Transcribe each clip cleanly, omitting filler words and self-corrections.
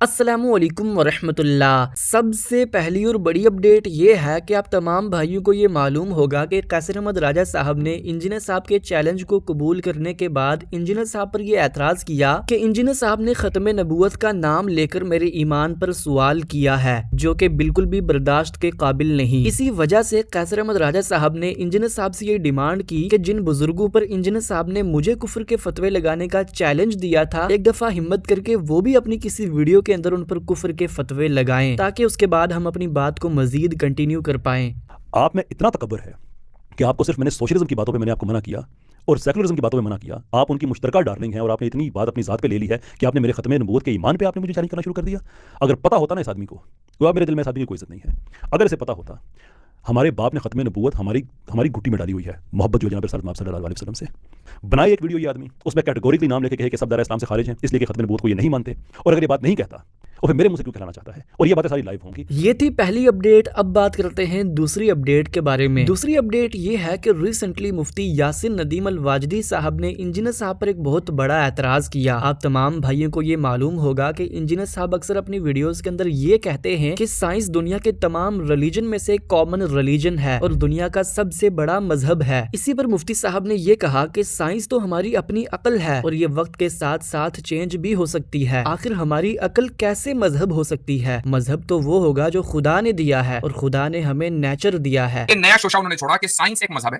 السلام علیکم ورحمۃ اللہ۔ سب سے پہلی اور بڑی اپڈیٹ یہ ہے کہ آپ تمام بھائیوں کو یہ معلوم ہوگا کہ قیصر احمد راجہ صاحب نے انجینئر صاحب کے چیلنج کو قبول کرنے کے بعد انجینئر صاحب پر یہ اعتراض کیا کہ انجینئر صاحب نے ختم نبوت کا نام لے کر میرے ایمان پر سوال کیا ہے، جو کہ بالکل بھی برداشت کے قابل نہیں۔ اسی وجہ سے قیصر احمد راجہ صاحب نے انجینئر صاحب سے یہ ڈیمانڈ کی کہ جن بزرگوں پر انجینئر صاحب نے مجھے کفر کے فتوے لگانے کا چیلنج دیا تھا، ایک دفعہ ہمت کر کے وہ بھی اپنی کسی ویڈیو کے اندر ان پر کفر کے فتوے لگائیں، تاکہ اس کے بعد ہم اپنی بات کو مزید کنٹینیو کر پائیں۔ آپ میں اتنا تکبر ہے کہ آپ کو صرف میں نے سوشلزم کی باتوں پہ میں نے آپ کو منع کیا اور سیکولرزم کی باتوں پہ منع کیا، آپ ان کی مشترکہ ڈارلنگ ہیں اور آپ نے اتنی بات اپنی ذات پہ لے لی ہے کہ آپ نے میرے ختم نبوت کے ایمان پہ آپ نے مجھے چیلنج کرنا شروع کر دیا۔ اگر پتہ ہوتا نا اس آدمی کو، تو اب میرے دل میں اس آدمی کی کوئی عزت نہیں ہے۔ اگر اسے پتہ ہوتا ہمارے باپ نے ختم نبوت ہماری گھٹی میں ڈالی ہوئی ہے، محبت جو جناب صلی اللہ علیہ وسلم سے بنائی ایک ویڈیو، یہ آدمی اس میں کیٹیگوریکلی نام لے کے کہے کہ سب دائرہ اسلام سے خارج ہیں، اس لیے کہ ختم نبوت کو یہ نہیں مانتے، اور اگر یہ بات نہیں کہتا اور پھر میرے منہ سے کیوں کہلانا چاہتا ہے، اور یہ باتیں ساری لائیو ہوں گی۔ یہ تھی پہلی اپڈیٹ۔ اب بات کرتے ہیں دوسری اپڈیٹ کے بارے میں۔ دوسری اپڈیٹ یہ ہے کہ ریسنٹلی مفتی یاسر ندیم الواجدی صاحب نے انجینئر صاحب پر ایک بہت بڑا اعتراض کیا۔ آپ تمام بھائیوں کو یہ معلوم ہوگا کہ انجینئر صاحب اکثر اپنی ویڈیوز کے اندر یہ کہتے ہیں کہ سائنس دنیا کے تمام ریلیجن میں سے کامن ریلیجن ہے اور دنیا کا سب سے بڑا مذہب ہے۔ اسی پر مفتی صاحب نے یہ کہا کہ سائنس تو ہماری اپنی عقل ہے اور یہ وقت کے ساتھ ساتھ چینج بھی ہو سکتی ہے، آخر ہماری عقل کیسے مذہب ہو سکتی ہے؟ مذہب تو وہ ہوگا جو خدا نے دیا ہے اور خدا نے ہمیں نیچر دیا ہے۔ ایک نیا شوشہ انہوں نے چھوڑا کہ سائنس ایک مذہب ہے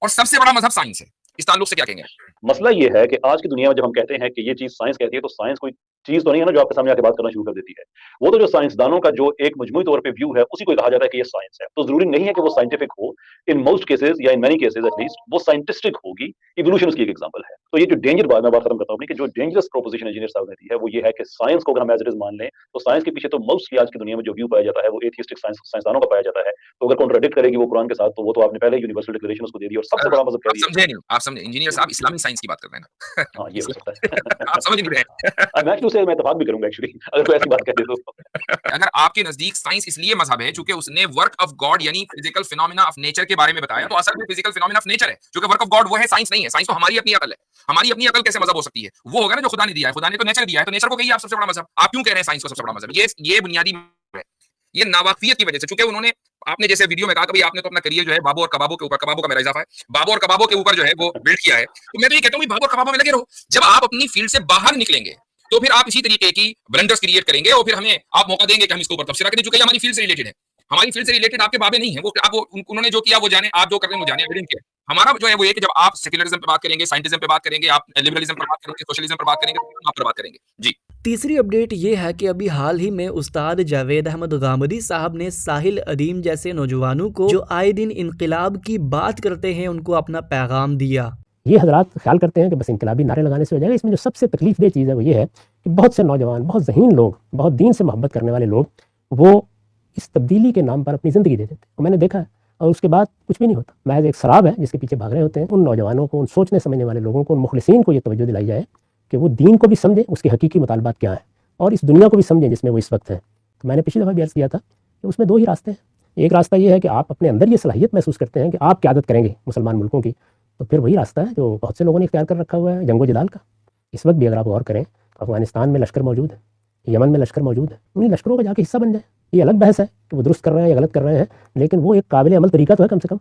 اور سب سے بڑا مذہب سائنس ہے۔ اس تعلق سے کیا کہیں گے؟ مسئلہ یہ ہے کہ آج کی دنیا میں جب ہم کہتے ہیں کہ یہ چیز سائنس کہتی ہے، تو سائنس کوئی چیز تو نہیں ہے نا جو آپ کے سامنے آ کے بات کرنا شروع کر دیتی ہے۔ وہ تو جو سائنسدانوں کا جو ایک مجموعی طور پہ ویو ہے، اسی کو کہا جاتا ہے کہ یہ سائنس ہے۔ تو ضروری نہیں ہے کہ وہ سائنٹیفک ہو، ان موسٹ کیسز یا in many cases at least وہ سائنٹسٹک ہوگی۔ ایوولوشن اس کی ایک ایگزامپل ہے۔ تو یہ جو ڈینجر بات میں بات ختم کرتا ہوں کہ جو ڈینجرس پروپوزیشن انجینئر صاحب نے دی ہے وہ یہ ہے کہ سائنس کو اگر ہم ایز اٹ از مان لیں تو سائنس کے پیچھے تو موسٹلی آج کی دنیا میں جو ویو پایا جاتا ہے وہ ایتھیسٹک سائنسدانوں کا پایا جاتا ہے۔ تو اگر کانٹراڈکٹ کرے گی وہ قرآن کے ساتھ تو وہ تو آپ نے پہلے یونیورسل ڈکلریشن اس کو دے دی اور سب سے بڑا مذہب کہہ دیا۔ سمجھے نہیں، آپ سمجھے انجینئر صاحب اسلامی سائنس کی بات کر رہے ہیں نا۔ ہاں یہ ہو سکتا ہے، آپ سمجھ نہیں رہے۔ میں ایکچولی میں اتفاق بھی کروں گا ایکچولی اگر کوئی ایسی بات کہہ دے تو۔ اگر آپ کے نزدیک سائنس اس لیے مذہب ہے چونکہ اس نے ورک آف گاڈ یعنی فزیکل فینومینا آف نیچر کے بارے میں بتایا، تو اصل میں فزیکل فینومینا آف نیچر ہے، چونکہ ورک آف گاڈ وہ ہے، سائنس نہیں ہے۔ سائنس تو ہماری اپنی عقل ہے، ہماری اپنی عقل کیسے مذہب ہو سکتی ہے؟ وہ ہوگا نا جو خدا نے دیا ہے، خدا نے تو نیچر دیا ہے، تو نیچر کو کہیے آپ سب سے بڑا مذہب۔ آپ کیوں کہہ رہے ہیں سائنس کو سب سے بڑا مذہب؟ یہ بنیادی ہے، یہ ناواقفیت کی وجہ سے، چونکہ انہوں نے آپ نے جیسے ویڈیو میں کہا کہ آپ نے تو اپنا کریئر جو ہے بابو اور کبابوں کے اوپر، کبابوں کا میرا اضافہ ہے، بابو اور کبابوں کے اوپر جو ہے وہ بلڈ کیا ہے۔ تو میں تو یہ کہتا ہوں بابو اور کبابوں میں لگے رہو، جب آپ اپنی فیلڈ سے باہر نکلیں گے تو پھر آپ اسی طریقے کی بلنڈرز کریٹ کریں گے اور پھر ہمیں آپ موقع دیں گے کہ ہم اس کے اوپر تبصرہ کریں، چونکہ یہ ہماری فیلڈ سے ریلیٹڈ ہے۔ ہماری فیلڈ سے ریلیٹڈ آپ کے بابے نہیں ہیں، وہ آپ انہوں نے جو کیا وہ جانے، آپ جو کر رہے ہیں وہ جانے۔ ہمارا جو ہے وہ یہ کہ جب آپ سیکولرزم پہ بات کریں گے، سائنٹزم پہ بات کریں گے، آپ لبرلزم پہ بات کریں گے، سوشلزم پہ بات کریں گے، آپ پر بات کریں گے۔ جی تیسری اپڈیٹ یہ ہے کہ ابھی حال ہی میں استاد جاوید احمد غامدی صاحب نے ساحل ادیم جیسے نوجوانوں کو جو آئے دن انقلاب کی بات کرتے ہیں ان کو اپنا پیغام دیا۔ یہ حضرات خیال کرتے ہیں کہ بس انقلابی نعرے لگانے سے ہو جائے گا۔ اس میں جو سب سے تکلیف دہ چیز ہے وہ یہ ہے کہ بہت سے نوجوان، بہت ذہین لوگ، بہت دین سے محبت کرنے والے لوگ وہ اس تبدیلی کے نام پر اپنی زندگی دے دیتے ہیں، اور میں نے دیکھا ہے، اور اس کے بعد کچھ بھی نہیں ہوتا، محض ایک سراب ہے جس کے پیچھے بھاگ رہے ہوتے ہیں۔ ان نوجوانوں کو، ان سوچنے سمجھنے والے لوگوں کو، ان مخلصین کو یہ توجہ دلائی جائے کہ وہ دین کو بھی سمجھیں، اس کے حقیقی مطالبات کیا ہیں، اور اس دنیا کو بھی سمجھیں جس میں وہ اس وقت ہیں۔ تو میں نے پچھلی دفعہ بھی عرض کیا تھا کہ اس میں دو ہی راستے ہیں۔ ایک راستہ یہ ہے کہ آپ اپنے اندر یہ صلاحیت محسوس کرتے ہیں کہ آپ قیادت کریں گے مسلمان ملکوں کی، تو پھر وہی راستہ ہے جو بہت سے لوگوں نے اختیار کر رکھا ہوا ہے، جنگ و جدال کا۔ اس وقت بھی اگر آپ غور کریں تو افغانستان میں لشکر موجود ہے، یمن میں لشکر موجود ہے، انہیں لشکروں کا جا کے حصہ بن جائیں۔ یہ الگ بحث ہے کہ وہ درست کر رہے ہیں یا غلط کر رہے ہیں، لیکن وہ ایک قابل عمل طریقہ تو ہے کم سے کم۔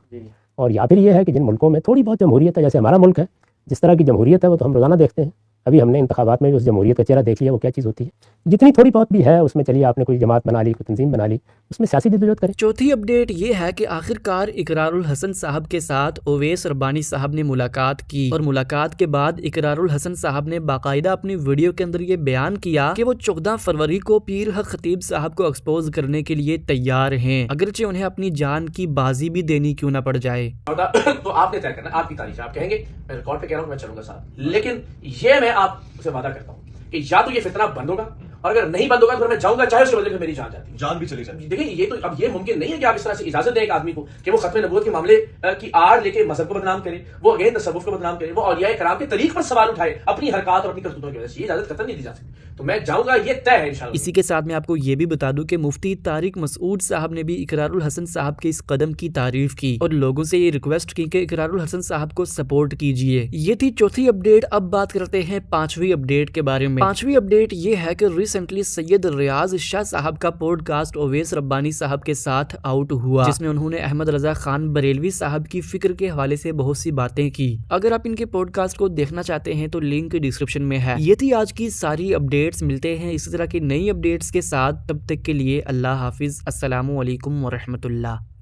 اور یا پھر یہ ہے کہ جن ملکوں میں تھوڑی بہت جمہوریت ہے، جیسے ہمارا ملک ہے، جس طرح کی جمہوریت ہے وہ تو ہم روزانہ دیکھتے ہیں۔ ابھی ہم نے انتخابات میں جو اس جمہوریت کا چہرہ دیکھ لیا وہ کیا چیز ہوتی ہے، جتنی تھوڑی بہت بھی ہے اس میں چلیے آپ نے کوئی جماعت بنا لی، کوئی تنظیم بنا لی، اس میں سیاسی جدوجہد کریں۔ چوتھی اپڈیٹ یہ ہے کہ آخرکار اقرار الحسن صاحب کے ساتھ اویس ربانی صاحب نے ملاقات کی، اور ملاقات کے بعد اقرار الحسن صاحب نے باقاعدہ اپنی ویڈیو کے اندر یہ بیان کیا کہ وہ 14 فروری کو پیر حق خطیب صاحب کو ایکسپوز کرنے کے لیے تیار ہیں، اگرچہ انہیں اپنی جان کی بازی بھی دینی کیوں نہ پڑ جائے۔ تو آپ نے طے کرنا، آپ کی تاریخ آپ کہیں گے، میں ریکارڈ پہ کہہ رہا ہوں میں چلوں گا ساتھ، لیکن یہ میں آپ سے وعدہ کرتا ہوں کہ یا تو یہ فتنہ بند ہوگا، اور اگر نہیں بند ہوگا تو میں جاؤں گا چاہے اس کے بدلے میں میری جان جاتی، جان بھی چلی جائے۔ دیکھیں یہ تو اب یہ ممکن نہیں ہے کہ آپ اس طرح سے اجازت دیں ایک آدمی کو کہ وہ ختم نبوت کے معاملے کی آڑ لے کے مذہب کو بدنام کرے، وہ اگین تصوف کو بدنام کرے، وہ اولیاء کرام کے طریق پر سوال اٹھائے اپنی حرکات اور اپنی کرتوتوں کی وجہ سے۔ یہ اجازت قطعا نہیں دی جا سکتی، تو میں جاؤں گا، یہ طے ہے انشاءاللہ۔ اسی کے ساتھ میں آپ کو یہ بھی بتا دوں کہ مفتی طارق مسعود صاحب نے بھی اقرار الحسن صاحب کے اس قدم کی تعریف کی اور لوگوں سے یہ ریکویسٹ کی کہ اقرار الحسن صاحب کو سپورٹ کیجیے۔ یہ تھی چوتھی اپڈیٹ۔ اب بات کرتے ہیں پانچویں اپڈیٹ کے بارے میں۔ پانچویں اپڈیٹ یہ ہے کہ ریسنٹ ریسنٹلی سید ریاض شاہ صاحب کا پوڈ کاسٹ اویس ربانی صاحب کے ساتھ آؤٹ ہوا، جس میں انہوں نے احمد رضا خان بریلوی صاحب کی فکر کے حوالے سے بہت سی باتیں کی۔ اگر آپ ان کے پوڈ کاسٹ کو دیکھنا چاہتے ہیں تو لنک ڈسکرپشن میں ہے۔ یہ تھی آج کی ساری اپڈیٹس، ملتے ہیں اسی طرح کی نئی اپڈیٹس کے ساتھ، تب تک کے لیے اللہ حافظ، السلام علیکم ورحمۃ اللہ۔